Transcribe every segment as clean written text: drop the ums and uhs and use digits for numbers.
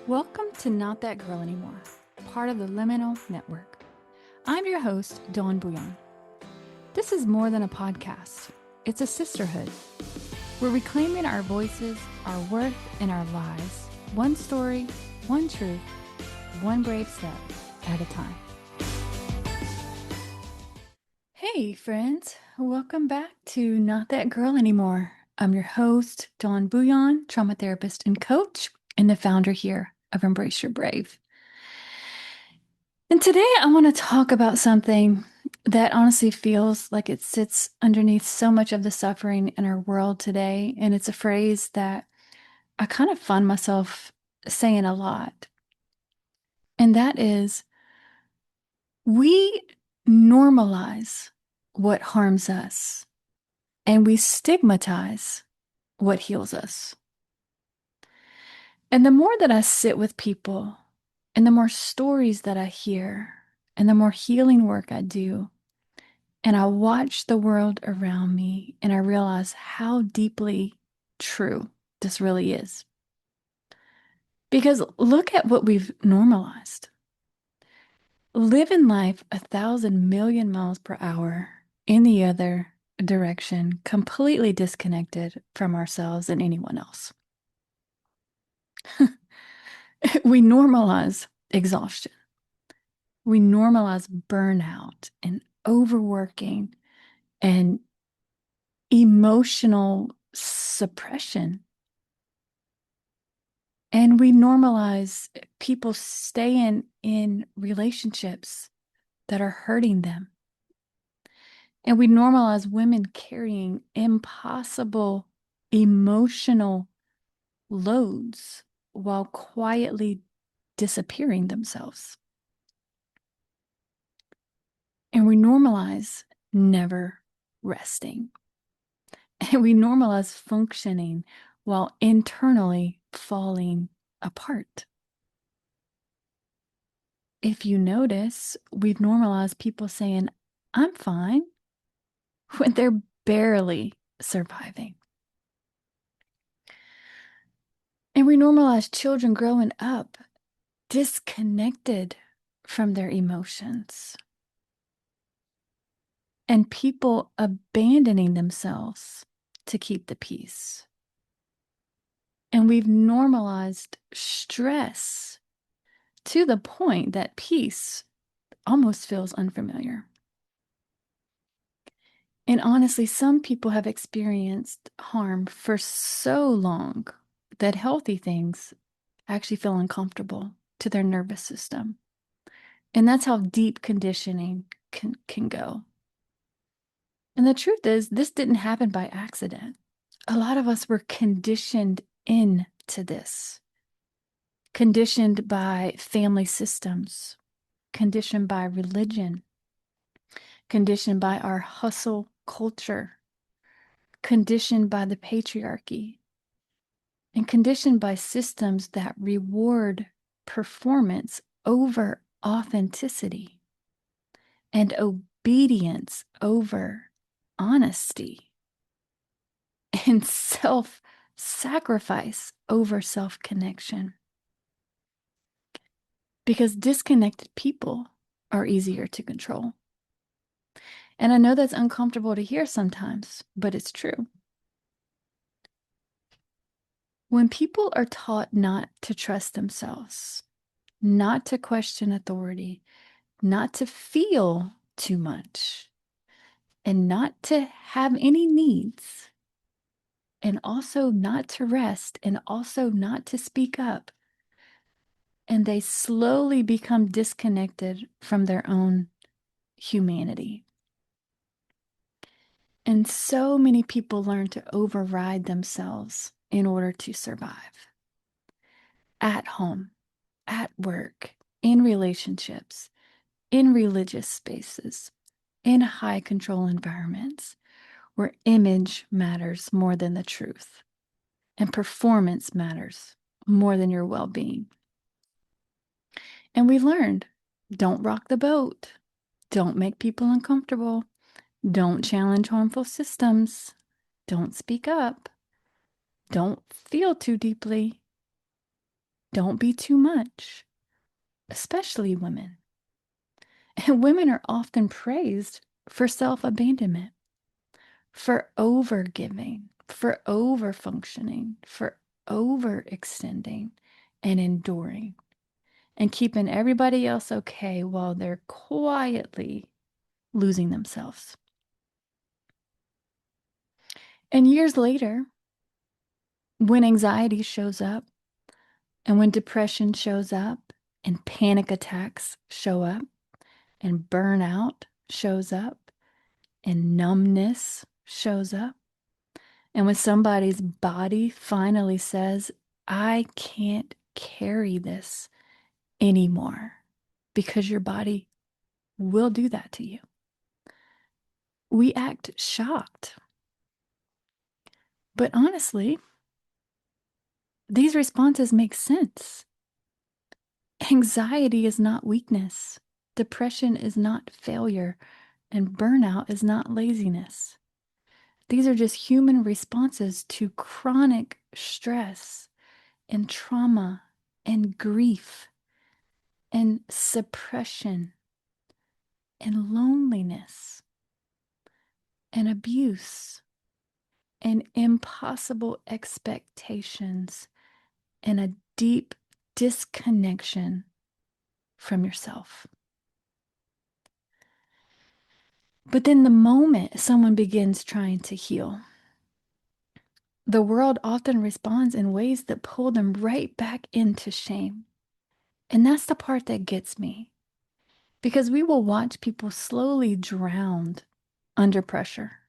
Welcome to Not That Girl Anymore, part of the Liminal Network. I'm your host, Dawn Bouillon. This is more than a podcast. It's a sisterhood. We're reclaiming our voices, our worth, and our lives. One story, one truth, one brave step at a time. Hey, friends. Welcome back to Not That Girl Anymore. I'm your host, Dawn Bouillon, trauma therapist and coach, and the founder here of Embrace Your Brave. And today I want to talk about something that honestly feels like it sits underneath so much of the suffering in our world today. And it's a phrase that I kind of find myself saying a lot. And that is, we normalize what harms us and we stigmatize what heals us. And the more that I sit with people and the more stories that I hear and the more healing work I do, and I watch the world around me and I realize how deeply true this really is. Because look at what we've normalized. Living life 1,000,000,000 miles per hour in the other direction, completely disconnected from ourselves and anyone else. We normalize exhaustion. We normalize burnout and overworking and emotional suppression. And we normalize people staying in relationships that are hurting them. And we normalize women carrying impossible emotional loads while quietly disappearing themselves. And we normalize never resting. And we normalize functioning while internally falling apart. If you notice, we've normalized people saying, I'm fine, when they're barely surviving. And we normalize children growing up disconnected from their emotions and people abandoning themselves to keep the peace. And we've normalized stress to the point that peace almost feels unfamiliar. And honestly, some people have experienced harm for so long that healthy things actually feel uncomfortable to their nervous system. And that's how deep conditioning can go. And the truth is, this didn't happen by accident. A lot of us were conditioned into this, conditioned by family systems, conditioned by religion, conditioned by our hustle culture, conditioned by the patriarchy, and conditioned by systems that reward performance over authenticity and obedience over honesty and self-sacrifice over self-connection. Because disconnected people are easier to control. And I know that's uncomfortable to hear sometimes, but it's true. When people are taught not to trust themselves, not to question authority, not to feel too much, and not to have any needs, and also not to rest, and also not to speak up, and they slowly become disconnected from their own humanity. And so many people learn to override themselves in order to survive. At home, at work, in relationships, in religious spaces, in high control environments where image matters more than the truth and performance matters more than your well-being. And we learned, don't rock the boat, don't make people uncomfortable, don't challenge harmful systems, don't speak up, don't feel too deeply, don't be too much, especially women. And women are often praised for self-abandonment, for overgiving, for overfunctioning, for overextending and enduring and keeping everybody else okay while they're quietly losing themselves. And years later, when anxiety shows up and when depression shows up and panic attacks show up and burnout shows up and numbness shows up, and when somebody's body finally says, I can't carry this anymore, because your body will do that to you, we act shocked. But honestly, these responses make sense. Anxiety is not weakness. Depression is not failure. And burnout is not laziness. These are just human responses to chronic stress and trauma and grief and suppression and loneliness and abuse and impossible expectations and a deep disconnection from yourself. But then the moment someone begins trying to heal, the world often responds in ways that pull them right back into shame. And that's the part that gets me, because we will watch people slowly drown under pressure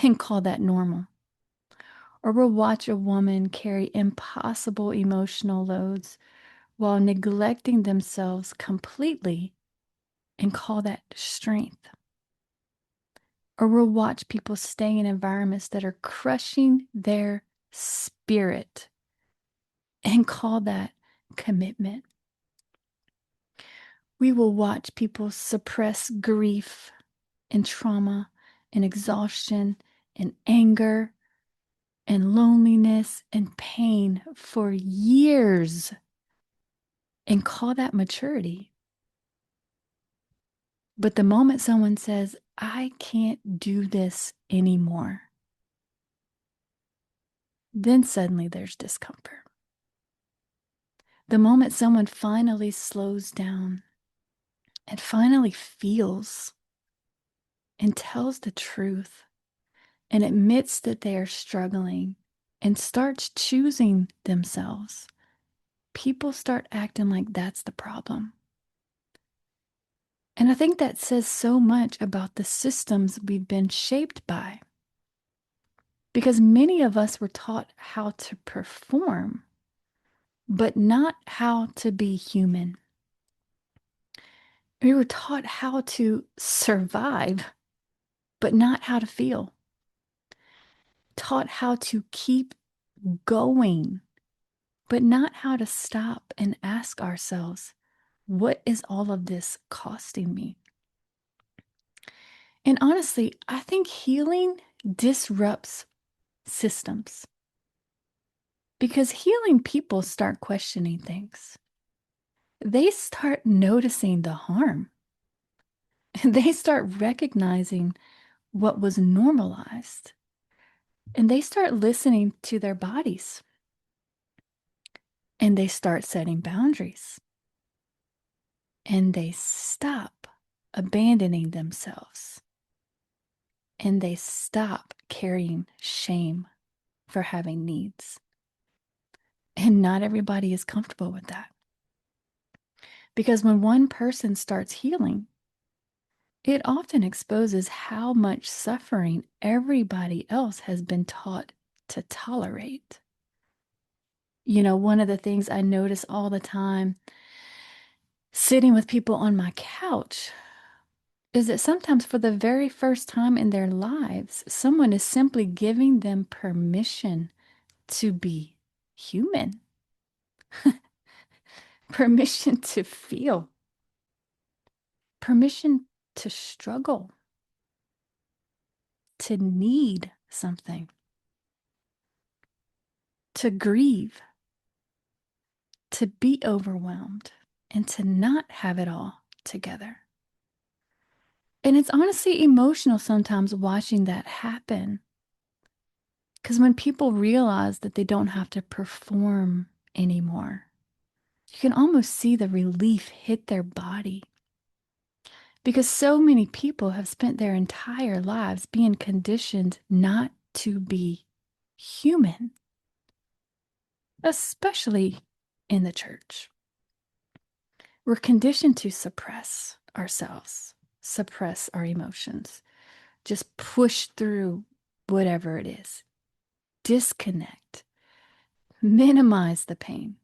and call that normal. Or we'll watch a woman carry impossible emotional loads while neglecting themselves completely and call that strength. Or we'll watch people stay in environments that are crushing their spirit and call that commitment. We will watch people suppress grief and trauma and exhaustion and anger and loneliness and pain for years and call that maturity. But the moment someone says, I can't do this anymore, then suddenly there's discomfort. The moment someone finally slows down and finally feels and tells the truth and admits that they are struggling and starts choosing themselves, people start acting like that's the problem. And I think that says so much about the systems we've been shaped by. Because many of us were taught how to perform, but not how to be human. We were taught how to survive, but not how to feel. Taught how to keep going, but not how to stop and ask ourselves, what is all of this costing me? And honestly, I think healing disrupts systems, because healing people start questioning things. They start noticing the harm. They start recognizing what was normalized. And they start listening to their bodies. And they start setting boundaries. And they stop abandoning themselves. And they stop carrying shame for having needs. And not everybody is comfortable with that. Because when one person starts healing, it often exposes how much suffering everybody else has been taught to tolerate. You know, one of the things I notice all the time sitting with people on my couch is that sometimes for the very first time in their lives, someone is simply giving them permission to be human, permission to feel, permission to struggle, to need something, to grieve, to be overwhelmed and to not have it all together. And it's honestly emotional sometimes watching that happen. Because when people realize that they don't have to perform anymore, you can almost see the relief hit their body. Because so many people have spent their entire lives being conditioned not to be human, especially in the church. We're conditioned to suppress ourselves, suppress our emotions, just push through whatever it is, disconnect, minimize the pain,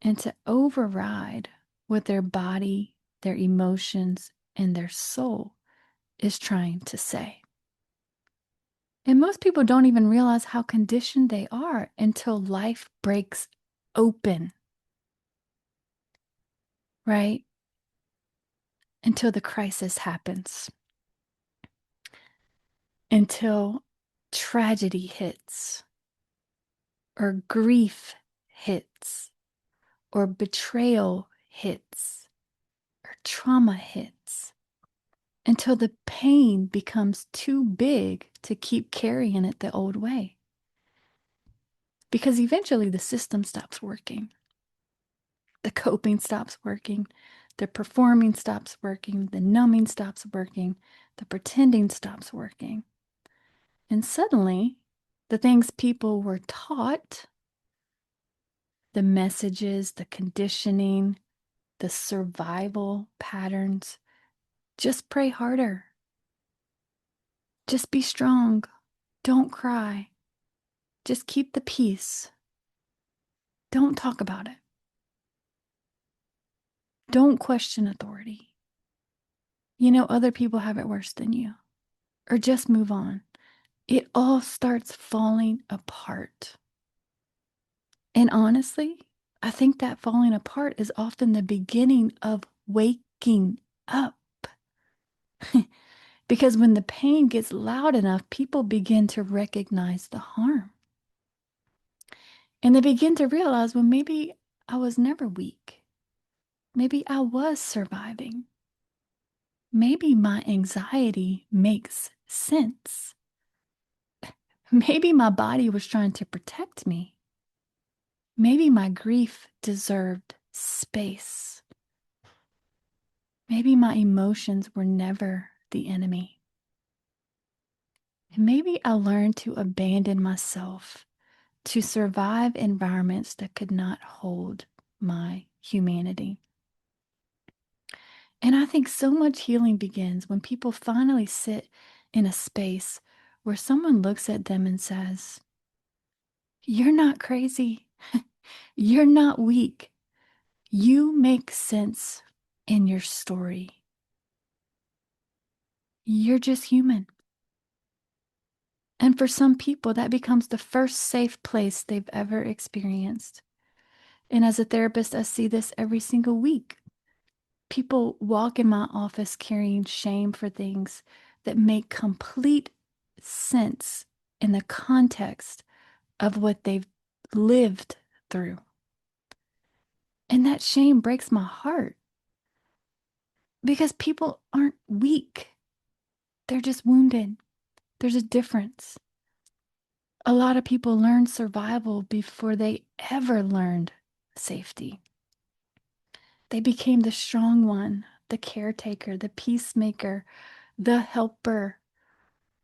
and to override what their body, their emotions, and their soul is trying to say. And most people don't even realize how conditioned they are until life breaks open, right? Until the crisis happens, until tragedy hits, or grief hits, or betrayal hits, or trauma hits, until the pain becomes too big to keep carrying it the old way. Because eventually the system stops working. The coping stops working. The performing stops working. The numbing stops working. The pretending stops working. And suddenly, the things people were taught, the messages, the conditioning, the survival patterns, just pray harder. Just be strong. Don't cry. Just keep the peace. Don't talk about it. Don't question authority. You know, other people have it worse than you. Or just move on. It all starts falling apart. And honestly, I think that falling apart is often the beginning of waking up. Because when the pain gets loud enough, people begin to recognize the harm. And they begin to realize, well, maybe I was never weak. Maybe I was surviving. Maybe my anxiety makes sense. Maybe my body was trying to protect me. Maybe my grief deserved space. Maybe my emotions were never the enemy. And maybe I learned to abandon myself to survive environments that could not hold my humanity. And I think so much healing begins when people finally sit in a space where someone looks at them and says, "You're not crazy. You're not weak. You make sense in your story. You're just human." And for some people, that becomes the first safe place they've ever experienced. And as a therapist, I see this every single week. People walk in my office carrying shame for things that make complete sense in the context of what they've lived through. And that shame breaks my heart because people aren't weak. They're just wounded. There's a difference. A lot of people learned survival before they ever learned safety. They became the strong one, the caretaker, the peacemaker, the helper,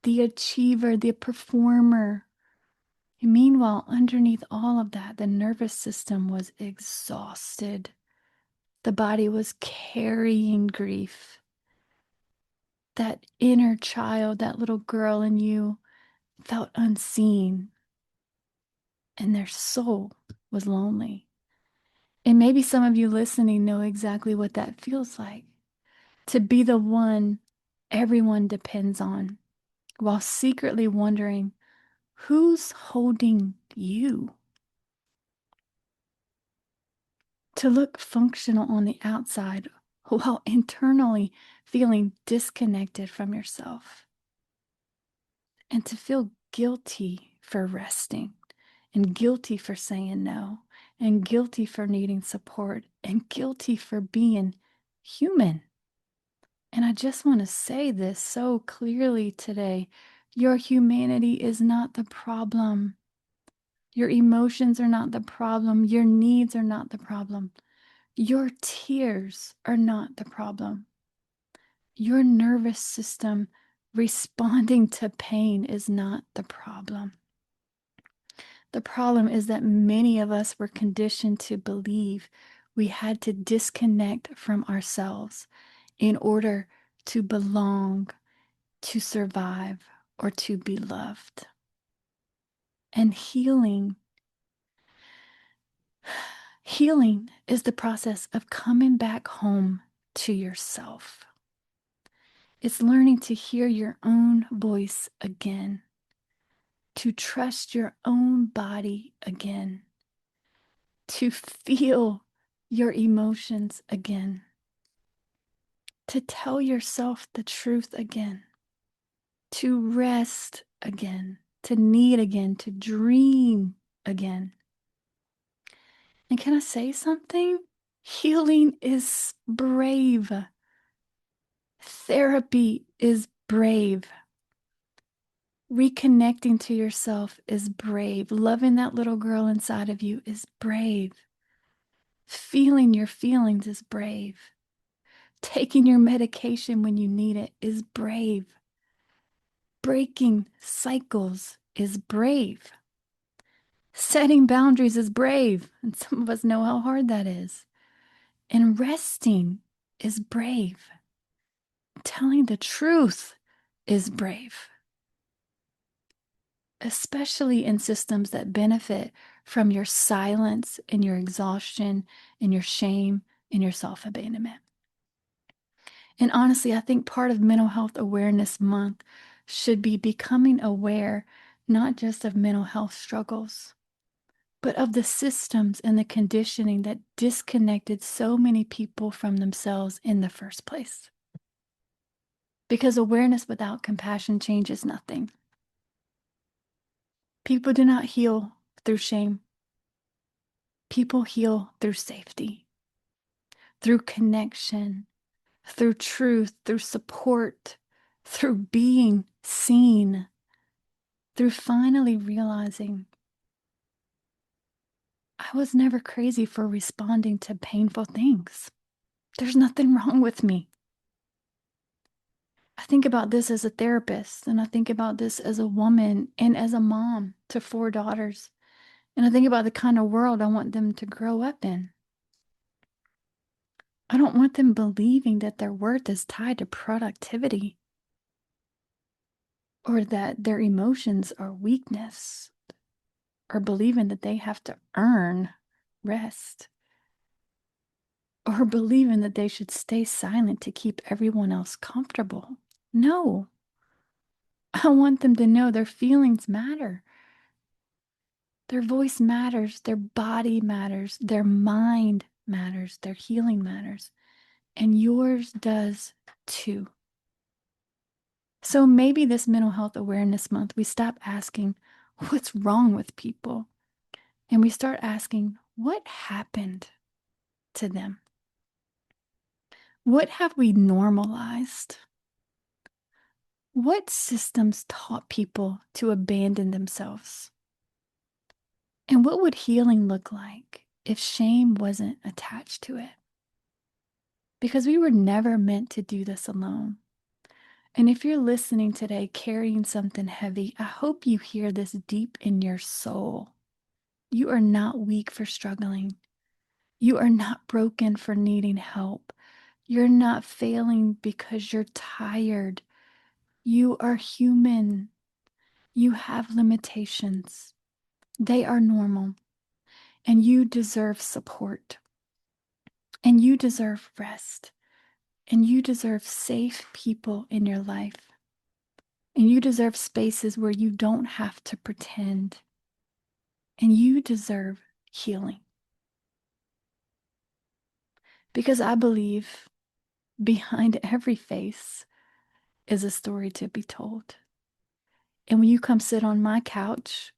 the achiever, the performer. And meanwhile, underneath all of that, the nervous system was exhausted. The body was carrying grief. That inner child, that little girl in you, felt unseen, and their soul was lonely. And maybe some of you listening know exactly what that feels like, to be the one everyone depends on, while secretly wondering, who's holding you? To look functional on the outside while internally feeling disconnected from yourself. And to feel guilty for resting and guilty for saying no and guilty for needing support and guilty for being human. And I just want to say this so clearly today. Your humanity is not the problem. Your emotions are not the problem. Your needs are not the problem. Your tears are not the problem. Your nervous system responding to pain is not the problem. The problem is that many of us were conditioned to believe we had to disconnect from ourselves in order to belong, to survive, or to be loved. And healing is the process of coming back home to yourself. It's learning to hear your own voice again, to trust your own body again, to feel your emotions again, to tell yourself the truth again, to rest again, to need again, to dream again. And can I say something? Healing is brave. Therapy is brave. Reconnecting to yourself is brave. Loving that little girl inside of you is brave. Feeling your feelings is brave. Taking your medication when you need it is brave. Breaking cycles is brave. Setting boundaries is brave. And some of us know how hard that is. And resting is brave. Telling the truth is brave, especially in systems that benefit from your silence and your exhaustion and your shame and your self-abandonment. And honestly, I think part of Mental Health Awareness Month should be becoming aware not just of mental health struggles, but of the systems and the conditioning that disconnected so many people from themselves in the first place. Because awareness without compassion changes nothing. People do not heal through shame. People heal through safety, through connection, through truth, through support, through being seen, through finally realizing I was never crazy for responding to painful things. There's nothing wrong with me. I think about this as a therapist, and I think about this as a woman and as a mom to 4 daughters. And I think about the kind of world I want them to grow up in. I don't want them believing that their worth is tied to productivity or that their emotions are weakness or believing that they have to earn rest or believing that they should stay silent to keep everyone else comfortable. No, I want them to know their feelings matter. Their voice matters, their body matters, their mind matters, their healing matters, and yours does too. So maybe this Mental Health Awareness Month, we stop asking, what's wrong with people? And we start asking, what happened to them? What have we normalized? What systems taught people to abandon themselves? And what would healing look like if shame wasn't attached to it? Because we were never meant to do this alone. And if you're listening today carrying something heavy, I hope you hear this deep in your soul. You are not weak for struggling. You are not broken for needing help. You're not failing because you're tired. You are human. You have limitations. They are normal. And you deserve support. And you deserve rest. And you deserve safe people in your life. And you deserve spaces where you don't have to pretend. And you deserve healing. Because I believe behind every face is a story to be told. And when you come sit on my couch,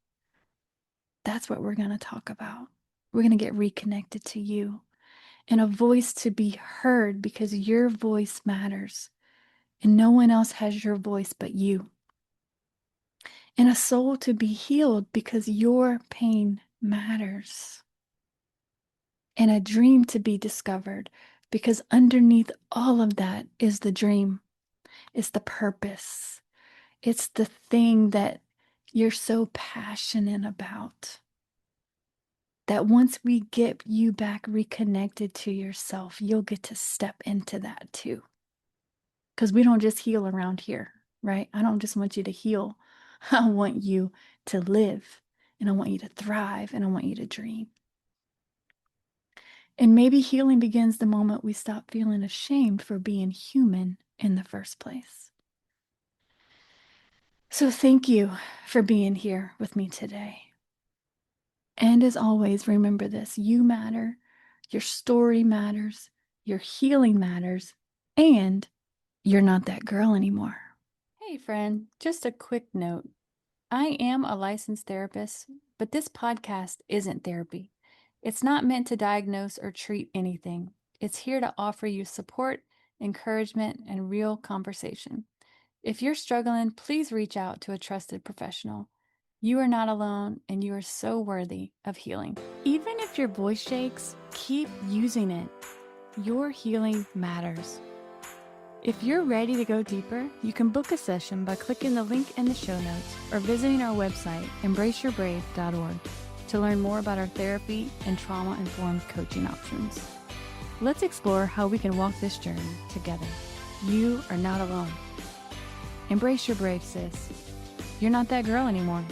that's what we're going to talk about. We're going to get reconnected to you and a voice to be heard because your voice matters and no one else has your voice but you. And a soul to be healed because your pain matters. And a dream to be discovered because underneath all of that is the dream. It's the purpose. It's the thing that you're so passionate about. That once we get you back reconnected to yourself, you'll get to step into that too. Because we don't just heal around here, right? I don't just want you to heal. I want you to live, and I want you to thrive, and I want you to dream. And maybe healing begins the moment we stop feeling ashamed for being human in the first place. So thank you for being here with me today. And as always, remember this: you matter, your story matters, your healing matters, and you're not that girl anymore. Hey, friend, just a quick note. I am a licensed therapist, but this podcast isn't therapy. It's not meant to diagnose or treat anything. It's here to offer you support, encouragement, and real conversation. If you're struggling, please reach out to a trusted professional. You are not alone, and you are so worthy of healing. Even if your voice shakes, keep using it. Your healing matters. If you're ready to go deeper, you can book a session by clicking the link in the show notes or visiting our website, embraceyourbrave.org, to learn more about our therapy and trauma-informed coaching options. Let's explore how we can walk this journey together. You are not alone. Embrace your brave, sis. You're not that girl anymore.